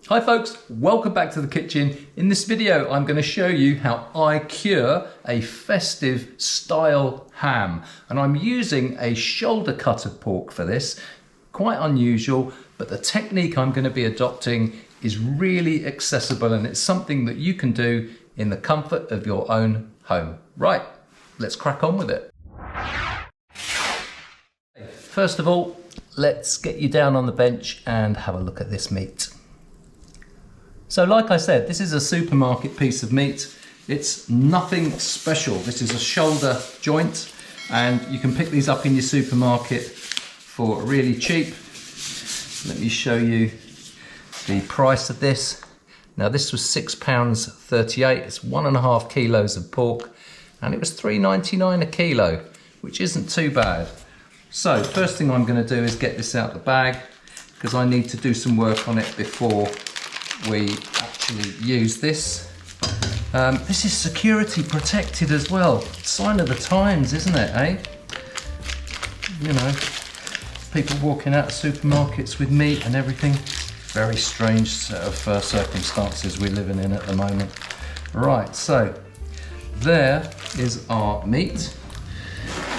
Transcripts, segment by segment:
Hi folks, welcome back to the kitchen. In this video, I'm going to show you how I cure a festive style ham. And I'm using a shoulder cut of pork for this. Quite unusual, but the technique I'm going to be adopting is really accessible and it's something that you can do in the comfort of your own home. Right, let's crack on with it. First of all, let's get you down on the bench and have a look at this meat. So like I said, this is a supermarket piece of meat. It's nothing special. This is a shoulder joint and you can pick these up in your supermarket for really cheap. Let me show you the price of this. Now this was £6.38. It's 1.5 kilos of pork and it was £3.99 a kilo, which isn't too bad. So first thing I'm going to do is get this out the bag because I need to do some work on it before we actually use this. This is security protected as well. Sign of the times, isn't it, eh? You know, people walking out of supermarkets with meat and everything. Very strange set of circumstances we're living in at the moment. Right, so there is our meat.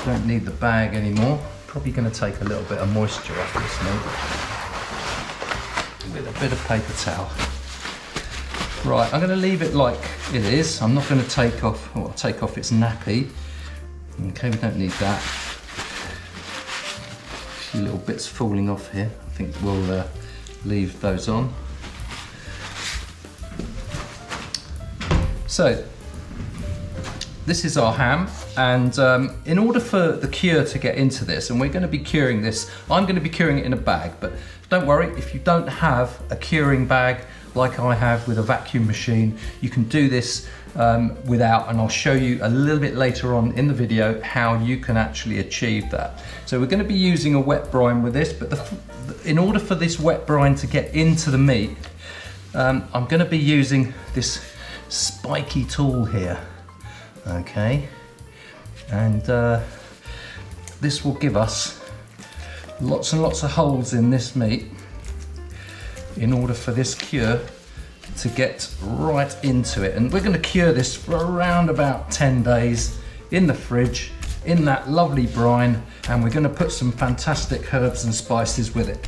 Don't need the bag anymore. Probably going to take a little bit of moisture off this meat with a bit of paper towel. Right, I'm going to leave it like it is. I'm not going to take off its nappy. Okay, we don't need that. A few little bits falling off here. I think we'll leave those on. So, this is our ham, and in order for the cure to get into this, and we're going to be curing this, I'm going to be curing it in a bag, but don't worry, if you don't have a curing bag like I have with a vacuum machine, you can do this without, and I'll show you a little bit later on in the video how you can actually achieve that. So we're going to be using a wet brine with this, but in order for this wet brine to get into the meat, I'm going to be using this spiky tool here. Okay, and this will give us lots and lots of holes in this meat in order for this cure to get right into it. And we're going to cure this for around about 10 days in the fridge in that lovely brine, and we're going to put some fantastic herbs and spices with it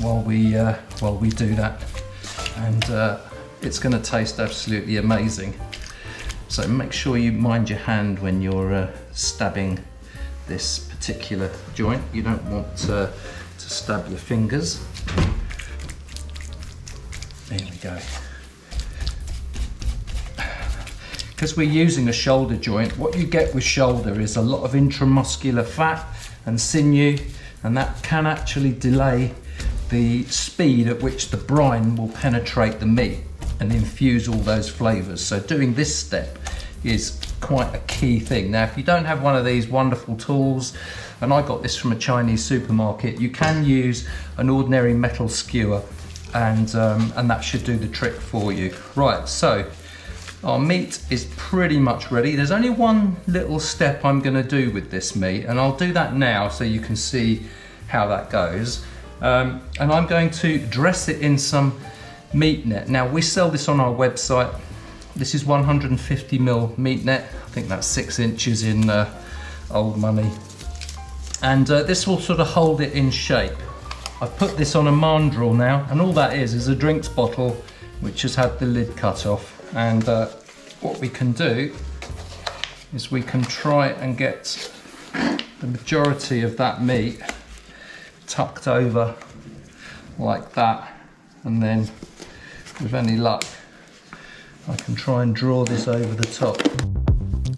while we do that, and it's going to taste absolutely amazing. So make sure you mind your hand when you're stabbing this particular joint. You don't want to stab your fingers. There we go. Because we're using a shoulder joint, what you get with shoulder is a lot of intramuscular fat and sinew, and that can actually delay the speed at which the brine will penetrate the meat and infuse all those flavours. So doing this step is quite a key thing. Now if you don't have one of these wonderful tools, and I got this from a Chinese supermarket, you can use an ordinary metal skewer, and that should do the trick for you. Right, so our meat is pretty much ready. There's only one little step I'm going to do with this meat, and I'll do that now so you can see how that goes. And I'm going to dress it in some meat net. Now we sell this on our website. This is 150ml meat net. I think that's 6 inches in old money. And this will sort of hold it in shape. I've put this on a mandrel now, and all that is a drinks bottle which has had the lid cut off. And what we can do is we can try and get the majority of that meat tucked over like that, and then with any luck I can try and draw this over the top.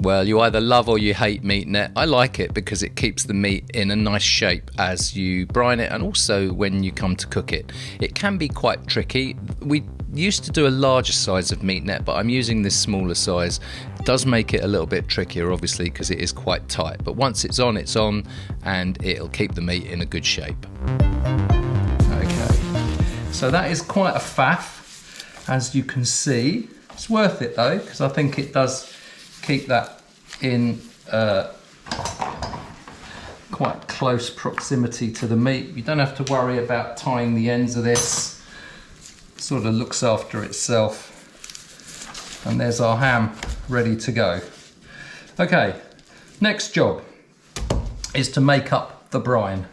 Well, you either love or you hate meat net. I like it because it keeps the meat in a nice shape as you brine it, and also when you come to cook it. It can be quite tricky. We used to do a larger size of meat net, but I'm using this smaller size. It does make it a little bit trickier, obviously, because it is quite tight. But once it's on, and it'll keep the meat in a good shape. Okay, so that is quite a faff, as you can see. It's worth it though, because I think it does keep that in quite close proximity to the meat. You don't have to worry about tying the ends of this sort of looks after itself. And there's our ham ready to go. Okay, next job is to make up the brine.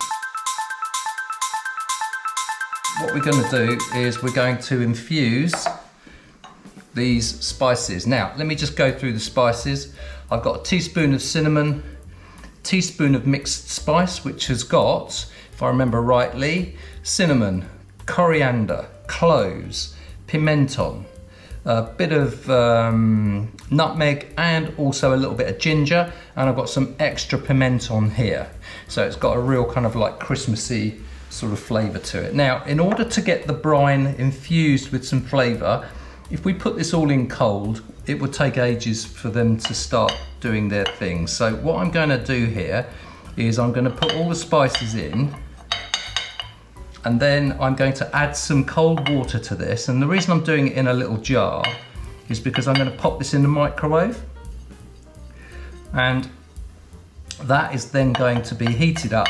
What we're going to do is we're going to infuse these spices. Now, let me just go through the spices. I've got a teaspoon of cinnamon, teaspoon of mixed spice, which has got, if I remember rightly, cinnamon, coriander, cloves, pimenton, a bit of nutmeg, and also a little bit of ginger, and I've got some extra pimenton here. So it's got a real kind of like Christmassy sort of flavour to it. Now, in order to get the brine infused with some flavour, if we put this all in cold, it would take ages for them to start doing their thing. So what I'm going to do here is I'm going to put all the spices in, and then I'm going to add some cold water to this. And the reason I'm doing it in a little jar is because I'm going to pop this in the microwave, and that is then going to be heated up,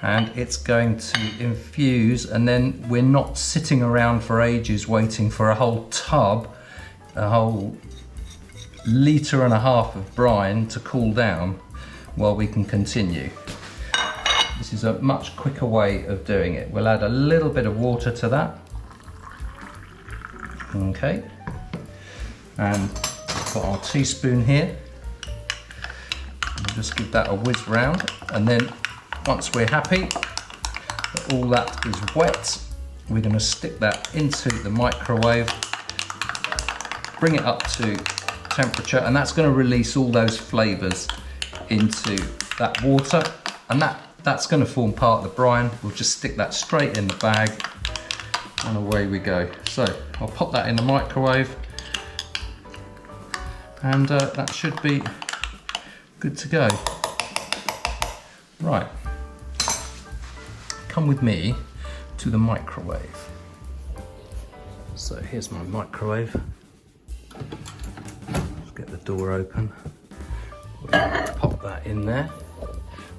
and it's going to infuse, and then we're not sitting around for ages waiting for a whole tub, a whole 1.5 litres of brine to cool down while we can continue. This is a much quicker way of doing it. We'll add a little bit of water to that. Okay. And we've got our teaspoon here. We'll just give that a whiz round, and then once we're happy that all that is wet, we're going to stick that into the microwave, bring it up to temperature, and that's going to release all those flavours into that water, and that's going to form part of the brine. We'll just stick that straight in the bag, and away we go. So I'll pop that in the microwave, and that should be good to go. Right, come with me to the microwave. So here's my microwave. Let's get the door open. We'll pop that in there.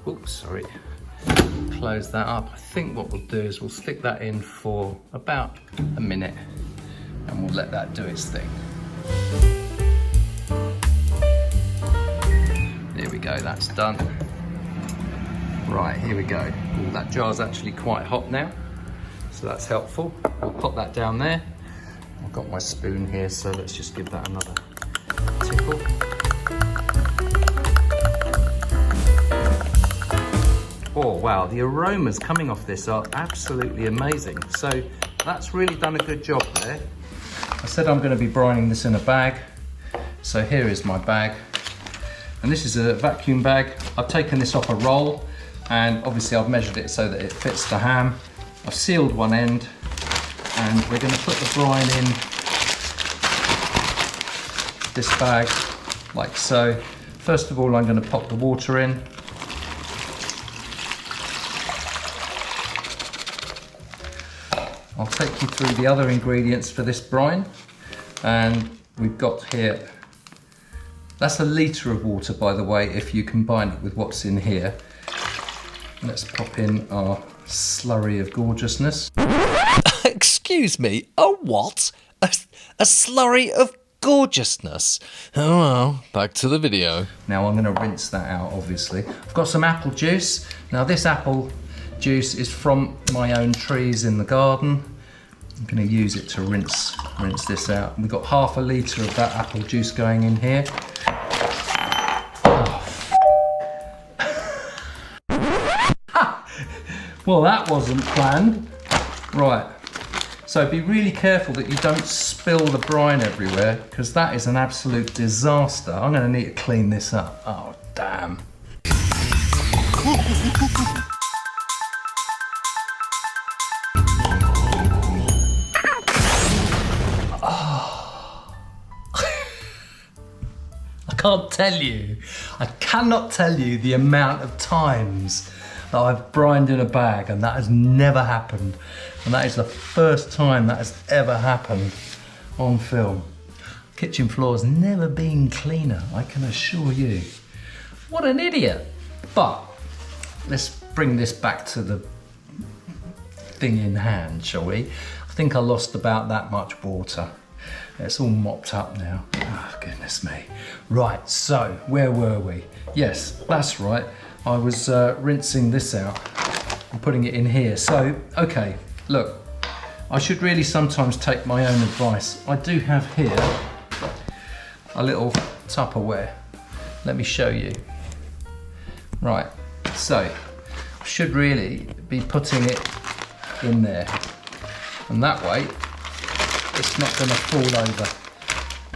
Oops, sorry. Close that up. I think what we'll do is we'll stick that in for about a minute, and we'll let that do its thing. There we go, that's done. Right, here we go. Ooh, that jar's actually quite hot now, so that's helpful. We'll pop that down there. I've got my spoon here, so let's just give that another tickle. Oh wow, the aromas coming off this are absolutely amazing. So that's really done a good job there. I said I'm going to be brining this in a bag, so here is my bag. And this is a vacuum bag. I've taken this off a roll, and obviously I've measured it so that it fits the ham. I've sealed one end, and we're going to put the brine in this bag like so. First of all, I'm going to pop the water in. I'll take you through the other ingredients for this brine, and we've got here, that's 1 litre of water, by the way, if you combine it with what's in here. Let's pop in our slurry of gorgeousness. Excuse me, a what? A slurry of gorgeousness? Oh well, back to the video. Now I'm going to rinse that out, obviously. I've got some apple juice. Now this apple juice is from my own trees in the garden. I'm going to use it to rinse this out. We've got 1/2 litre of that apple juice going in here. Well, that wasn't planned. Right, so be really careful that you don't spill the brine everywhere, because that is an absolute disaster. I'm going to need to clean this up. Oh, damn. I cannot tell you the amount of times that I've brined in a bag, and that has never happened. And that is the first time that has ever happened on film. Kitchen floor's never been cleaner, I can assure you. What an idiot. But let's bring this back to the thing in hand, shall we? I think I lost about that much water. It's all mopped up now. Oh, goodness me. Right, so where were we? Yes, that's right. I was rinsing this out and putting it in here. So, okay, look, I should really sometimes take my own advice. I do have here a little Tupperware. Let me show you. Right, so I should really be putting it in there. And that way, it's not going to fall over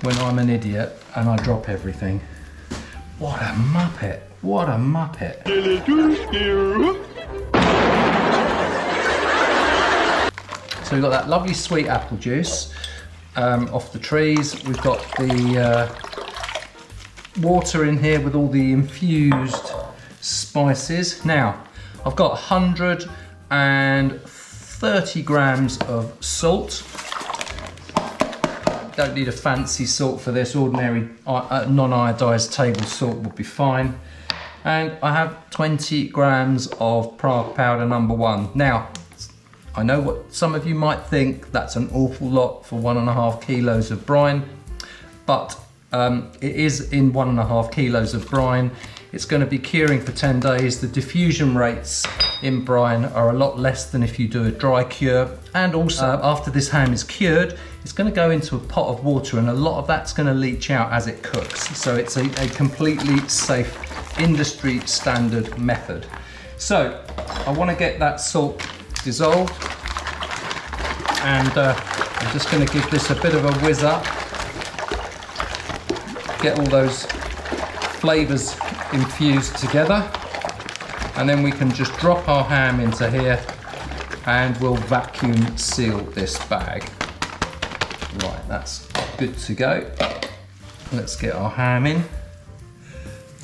when I'm an idiot and I drop everything. What a muppet! What a muppet! So we've got that lovely sweet apple juice off the trees. We've got the water in here with all the infused spices. Now, I've got 130 grams of salt. Don't need a fancy salt for this. Ordinary non-iodized table salt would be fine. And I have 20 grams of Prague Powder #1. Now, I know what some of you might think, that's an awful lot for 1.5 kilos of brine, but it is in 1.5 kilos of brine. It's going to be curing for 10 days. The diffusion rates in brine are a lot less than if you do a dry cure. And also, after this ham is cured, it's going to go into a pot of water and a lot of that's going to leach out as it cooks. So it's a completely safe, industry standard method. So I want to get that salt dissolved, and I'm just going to give this a bit of a whiz up. Get all those flavours infused together, and then we can just drop our ham into here and we'll vacuum seal this bag. Right, that's good to go. Let's get our ham in.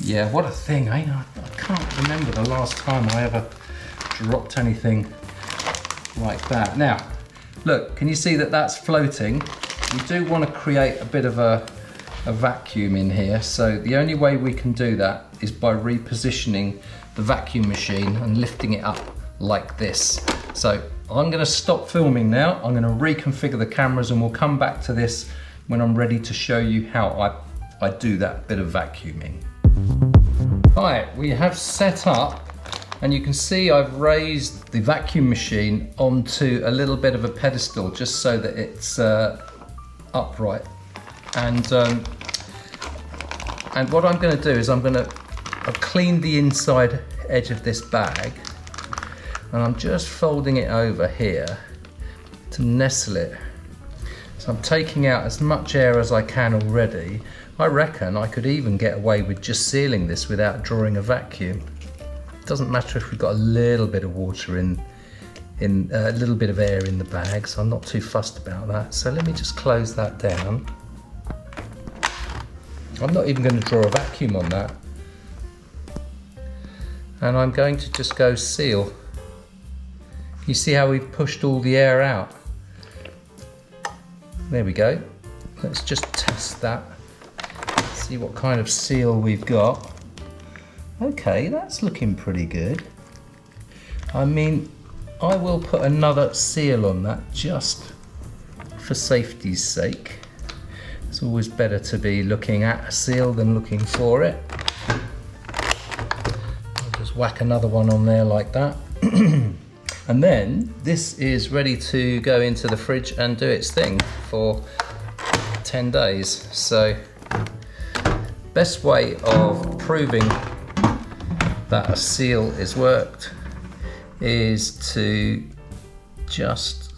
Yeah, what a thing, eh? I can't remember the last time I ever dropped anything like that. Now, look, can you see that that's floating? We do want to create a bit of a vacuum in here, so the only way we can do that is by repositioning the vacuum machine and lifting it up like this. So I'm going to stop filming now. I'm going to reconfigure the cameras and we'll come back to this when I'm ready to show you how I do that bit of vacuuming. Right, we have set up, and you can see I've raised the vacuum machine onto a little bit of a pedestal just so that it's upright. And what I'm going to do is I've cleaned the inside edge of this bag, and I'm just folding it over here to nestle it. So I'm taking out as much air as I can already. I reckon I could even get away with just sealing this without drawing a vacuum. It doesn't matter if we've got a little bit of water in a little bit of air in the bag, so I'm not too fussed about that. So let me just close that down. I'm not even going to draw a vacuum on that. And I'm going to just go seal. You see how we've pushed all the air out? There we go. Let's just test that. See what kind of seal we've got. Okay, that's looking pretty good. I mean, I will put another seal on that just for safety's sake. It's always better to be looking at a seal than looking for it. I'll just whack another one on there like that. And then this is ready to go into the fridge and do its thing for 10 days. So, best way of proving that a seal is worked is to just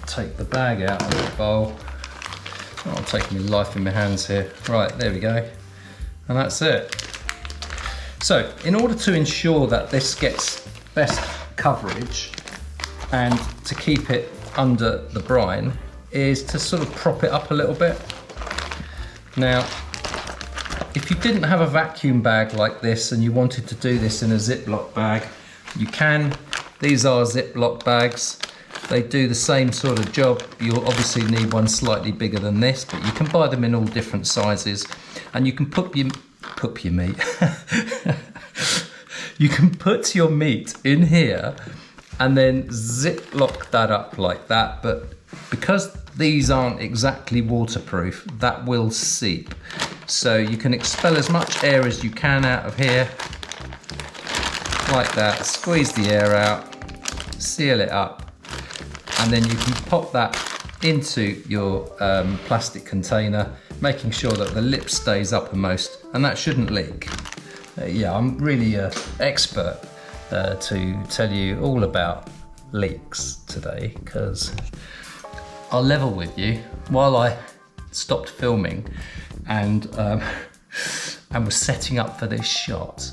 take the bag out of the bowl. Oh, I'm taking my life in my hands here. Right, there we go. And that's it. So, in order to ensure that this gets best coverage and to keep it under the brine, is to sort of prop it up a little bit. Now, if you didn't have a vacuum bag like this and you wanted to do this in a Ziploc bag, you can. These are Ziploc bags. They do the same sort of job. You'll obviously need one slightly bigger than this, but you can buy them in all different sizes, and you can put your meat. You can put your meat in here and then ziplock that up like that. But because these aren't exactly waterproof, that will seep. So you can expel as much air as you can out of here, like that. Squeeze the air out, seal it up, and then you can pop that into your plastic container, making sure that the lip stays uppermost, and that shouldn't leak. Yeah, I'm really an expert to tell you all about leaks today, because I'll level with you. While I stopped filming and was setting up for this shot,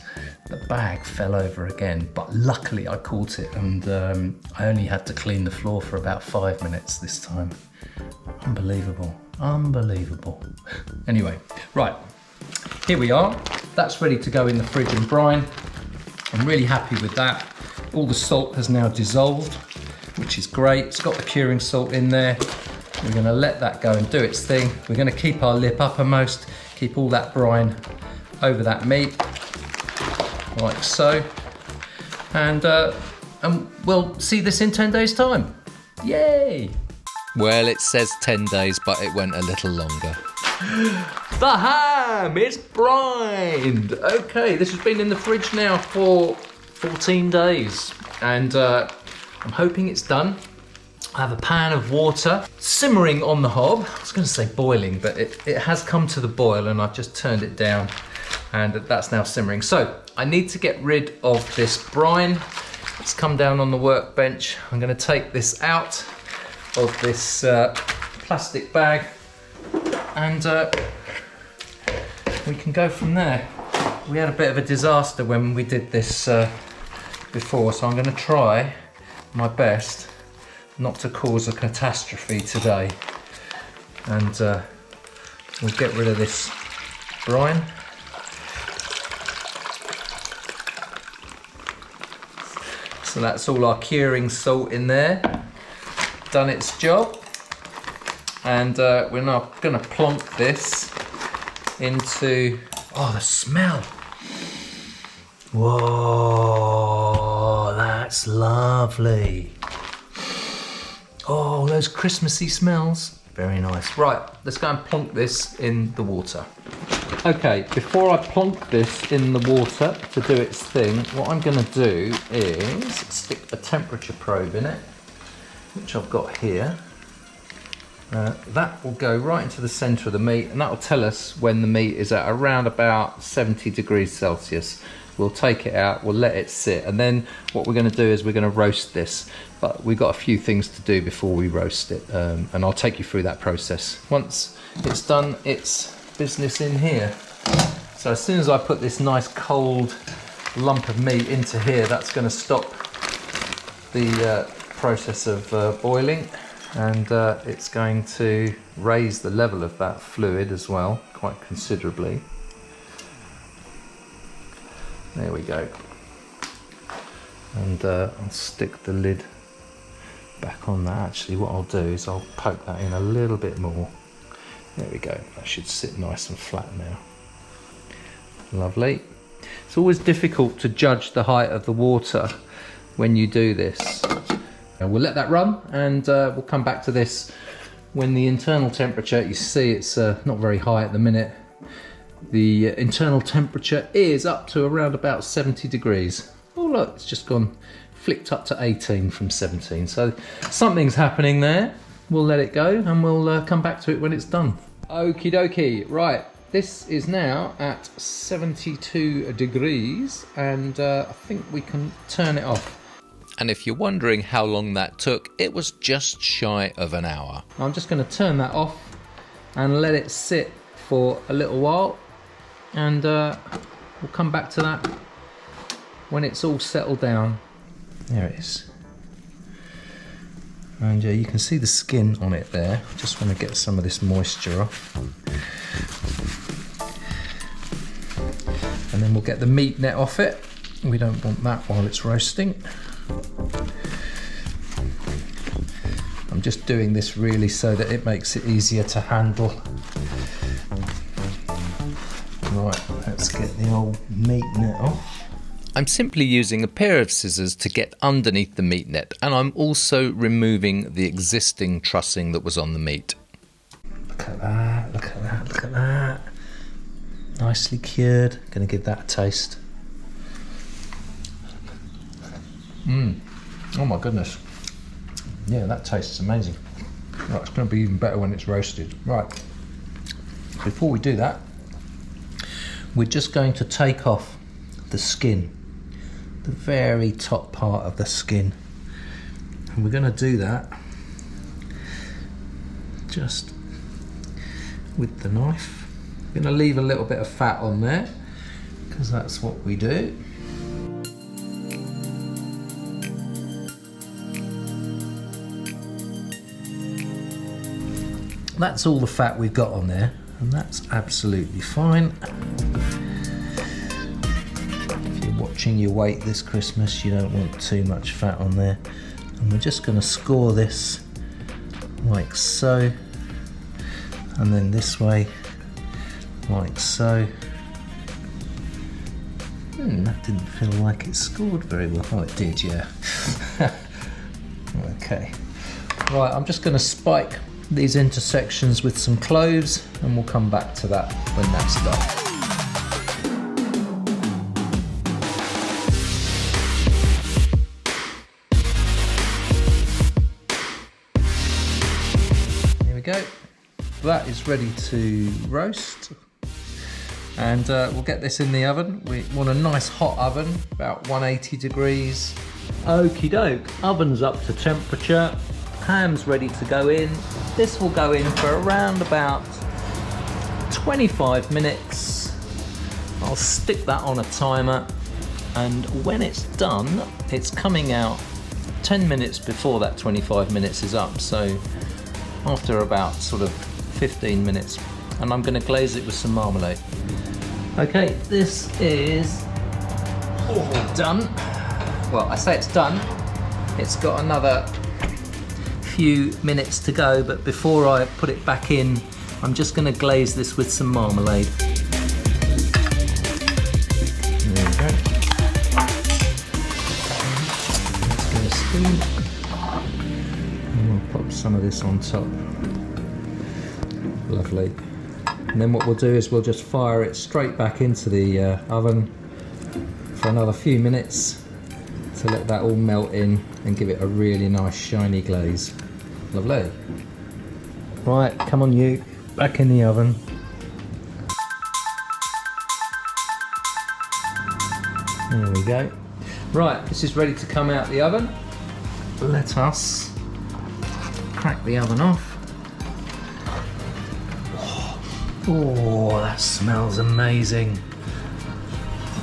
the bag fell over again, but luckily I caught it, and I only had to clean the floor for about 5 minutes this time. Unbelievable, unbelievable. Anyway, right, here we are. That's ready to go in the fridge and brine. I'm really happy with that. All the salt has now dissolved, which is great. It's got the curing salt in there. We're gonna let that go and do its thing. We're gonna keep our lip uppermost, keep all that brine over that meat, like so. And we'll see this in 10 days' time. Yay! Well, it says 10 days, but it went a little longer. The ham is brined. Okay, this has been in the fridge now for 14 days, and I'm hoping it's done. I have a pan of water simmering on the hob. I was going to say boiling, but it has come to the boil, and I've just turned it down, and that's now simmering. So I need to get rid of this brine. It's come down on the workbench. I'm going to take this out of this plastic bag, and we can go from there. We had a bit of a disaster when we did this before, so I'm going to try my best not to cause a catastrophe today. And we'll get rid of this brine. So that's all our curing salt in there. Done its job. And we're now going to plonk this into, oh, the smell. Whoa, that's lovely. Oh, those Christmassy smells. Very nice. Right, let's go and plonk this in the water. Okay, before I plonk this in the water to do its thing, what I'm going to do is stick a temperature probe in it, which I've got here. That will go right into the centre of the meat, and that will tell us when the meat is at around about 70 degrees Celsius. We'll take it out, we'll let it sit, and then what we're going to do is we're going to roast this. But we've got a few things to do before we roast it, and I'll take you through that process. Once it's done its business in here. So as soon as I put this nice cold lump of meat into here, that's going to stop the process of boiling. And it's going to raise the level of that fluid as well, quite considerably. There we go. And I'll stick the lid back on that. Actually, what I'll do is I'll poke that in a little bit more. There we go. That should sit nice and flat now. Lovely. It's always difficult to judge the height of the water when you do this. And we'll let that run, and we'll come back to this when the internal temperature, you see it's not very high at the minute. The internal temperature is up to around about 70 degrees. Oh look, it's just gone, flicked up to 18 from 17. So something's happening there. We'll let it go, and we'll come back to it when it's done. Okie dokie, right. This is now at 72 degrees, and I think we can turn it off. And if you're wondering how long that took, it was just shy of an hour. I'm just going to turn that off and let it sit for a little while, and we'll come back to that when it's all settled down. There it is. And you can see the skin on it there. Just want to get some of this moisture off. And then we'll get the meat net off it. We don't want that while it's roasting. I'm just doing this really so that it makes it easier to handle. Right, let's get the old meat net off. I'm simply using a pair of scissors to get underneath the meat net, and I'm also removing the existing trussing that was on the meat. Look at that, look at that, look at that. Nicely cured. Going to give that a taste. Oh my goodness. Yeah, that tastes amazing. Right, it's going to be even better when it's roasted. Right, before we do that, we're just going to take off the skin, the very top part of the skin, and we're going to do that just with the knife. I'm going to leave a little bit of fat on there because that's what we do. That's all the fat we've got on there, and that's absolutely fine. If you're watching your weight this Christmas, you don't want too much fat on there. And we're just going to score this like so, and then this way like so. That didn't feel like it scored very well. Oh, it did, yeah. Okay. Right, I'm just going to spike these intersections with some cloves, and we'll come back to that when that's done. Here we go. That is ready to roast, and we'll get this in the oven. We want a nice hot oven, about 180 degrees. Okie doke, oven's up to temperature. Ham's ready to go in. This will go in for around about 25 minutes. I'll stick that on a timer, and when it's done, it's coming out 10 minutes before that 25 minutes is up, so after about sort of 15 minutes, and I'm going to glaze it with some marmalade. Okay, this is all done. Well, I say it's done. It's got another few minutes to go, but before I put it back in, I'm just going to glaze this with some marmalade. There we go. Let's get a spoon, and we'll pop some of this on top. Lovely. And then what we'll do is we'll just fire it straight back into the oven for another few minutes to let that all melt in and give it a really nice shiny glaze. Lovely. Right, come on you, back in the oven. There we go. Right, this is ready to come out the oven. Let us crack the oven off. Oh, that smells amazing.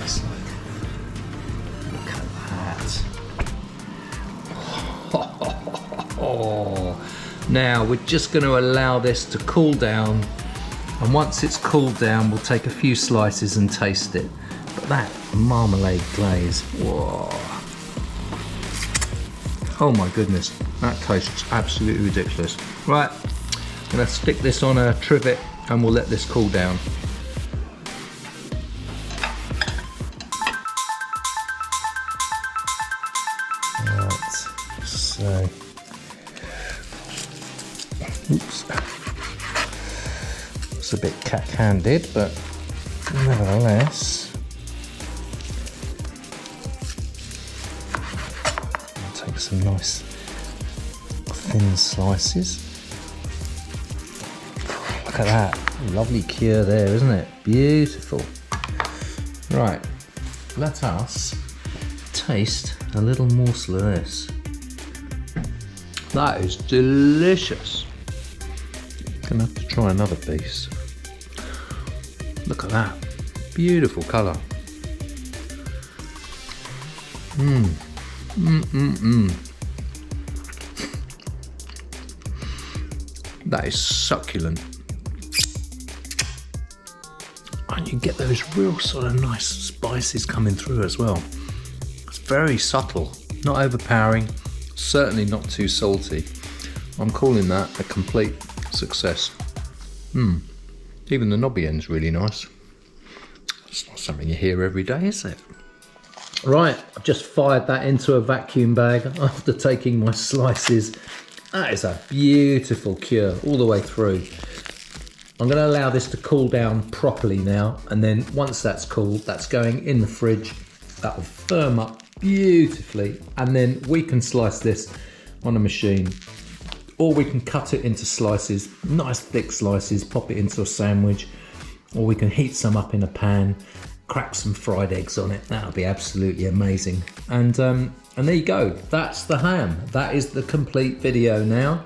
It's like, look at that. Oh. Now we're just going to allow this to cool down, and once it's cooled down, we'll take a few slices and taste it. But that marmalade glaze, whoa. Oh my goodness, that tastes absolutely ridiculous. Right, I'm going to stick this on a trivet and we'll let this cool down. Right, so, oops, it's a bit cat-handed, but nevertheless, I'll take some nice thin slices. Look at that, lovely cure there, isn't it? Beautiful. Right, let us taste a little morsel of this. That is delicious. Gonna have to try another piece. Look at that, beautiful colour. That is succulent. And you get those real sort of nice spices coming through as well. It's very subtle, not overpowering, certainly not too salty. I'm calling that a complete success. Even the knobby end's really nice. It's not something you hear every day, is it? Right, I've just fired that into a vacuum bag after taking my slices. That is a beautiful cure all the way through. I'm going to allow this to cool down properly now, and then once that's cooled, that's going in the fridge. That will firm up beautifully, and then we can slice this on a machine, or we can cut it into slices, nice thick slices, pop it into a sandwich, or we can heat some up in a pan, crack some fried eggs on it. That'll be absolutely amazing. And there you go. That's the ham. That is the complete video now.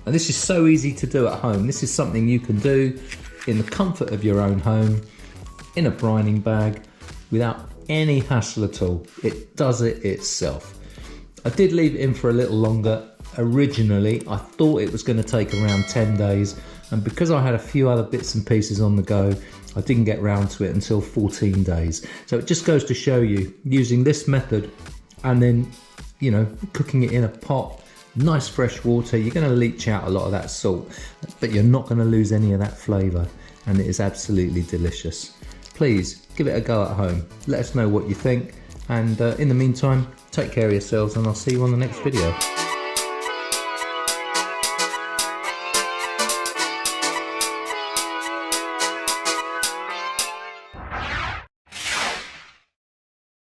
And this is so easy to do at home. This is something you can do in the comfort of your own home, in a brining bag, without any hassle at all. It does it itself. I did leave it in for a little longer. Originally, I thought it was going to take around 10 days. And because I had a few other bits and pieces on the go, I didn't get round to it until 14 days. So it just goes to show you, using this method and then, you know, cooking it in a pot, nice fresh water, you're going to leach out a lot of that salt, but you're not going to lose any of that flavour, and it is absolutely delicious. Please give it a go at home. Let us know what you think, and in the meantime, take care of yourselves, and I'll see you on the next video.